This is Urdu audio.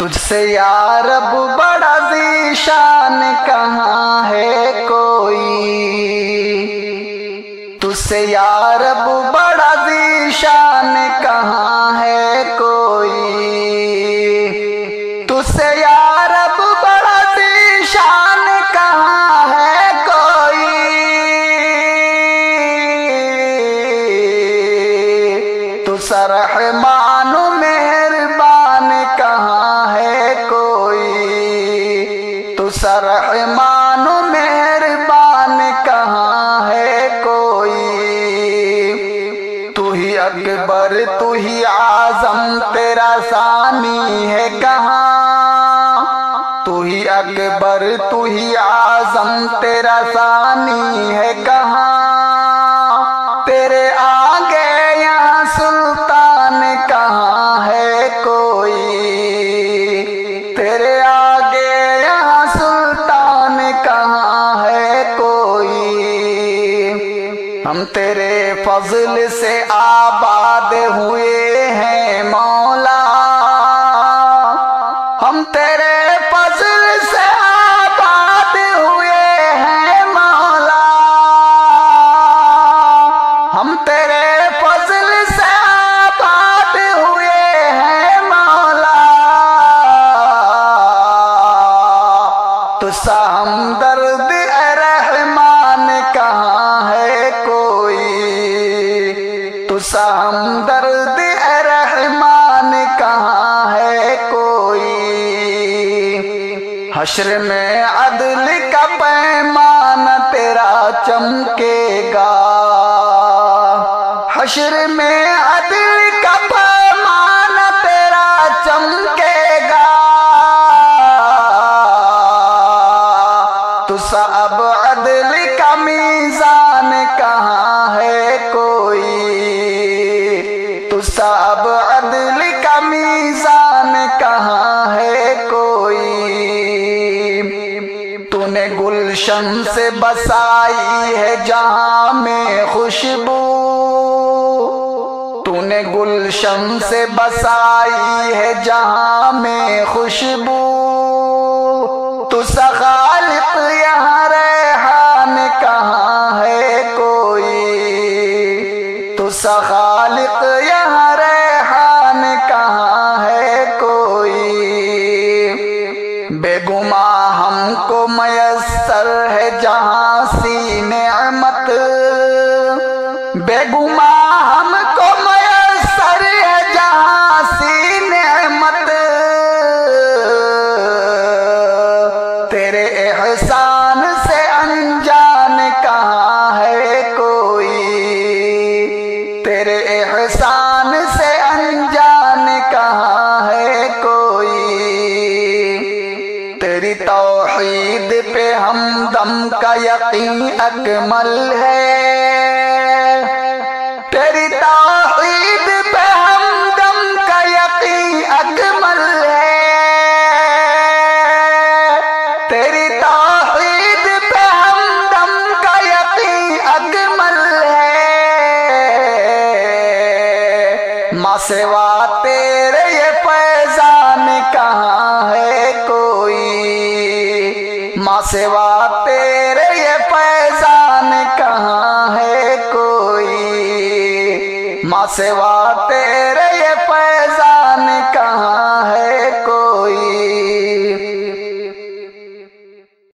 تجھ سے یا رب بڑا ذیشان کہاں ہے کوئی، تجھ سے یا رب بڑا ذیشان کہاں ہے کوئی، تجھ سے یا رب بڑا ذیشان کہاں ہے کوئی، تو رحمان و مہربان کہاں ہے کوئی، تو رحمان و مہربان کہاں ہے کوئی، تو ہی اکبر تو ہی اعظم تیرا ثانی ہے کہاں، تو ہی اکبر تو ہی اعظم تیرا ثانی ہے کہاں، تیرے آگے یہاں سلطان کہاں ہے کوئی، تیرے آگے یہاں سلطان کہاں ہے کوئی، ہم تیرے فضل سے آباد ہوئے ہیں مولا، ہم تیرے فضل سے آباد ہوئے ہیں مولا، ہم تیرے فضل سے آباد ہوئے ہیں مولا، تو سا ہمدرد اے رحمان کہاں ہے کوئی، تو سا ہمدرد اے رحمان کہاں ہے کوئی، حشر میں عدل کا پیمان تیرا چمکے گا، حشر میں عدل کا پیمان تیرا چمکے گا، تو اب عدل کا میزان کہاں ہے کوئی، تو اب عدل کا میزان کہاں ہے کوئی، تو نے گلشن سے بسائی ہے جہاں میں خوشبو، تو نے گلشن سے بسائی ہے جہاں میں خوشبو، تو خالق یہاں ریحان کہاں ہے کوئی، تو خالق یہاں ریحان کہاں ہے کوئی، بے گماں ہم کو میسر ہے جہاں سی نعمت، بے گماں ہم کو میسر ہے جہاں سی نعمت، تیرے احسان سے انجان کہاں ہے کوئی، تیرے احسان سے انجان کہاں ہے کوئی، تیری توحید پہ ہمدم کا یقین اکمل ہے، تیری توحید پہ ہمدم کا یقین اکمل ہے، تیری توحید پہ ہمدم کا یقین اکمل ہے، ماں سوا تیرے یہ فیضان کہاں ہے کوئی، ماں سوا تیرے یہ فیضان کہاں ہے کوئی، ماں سوا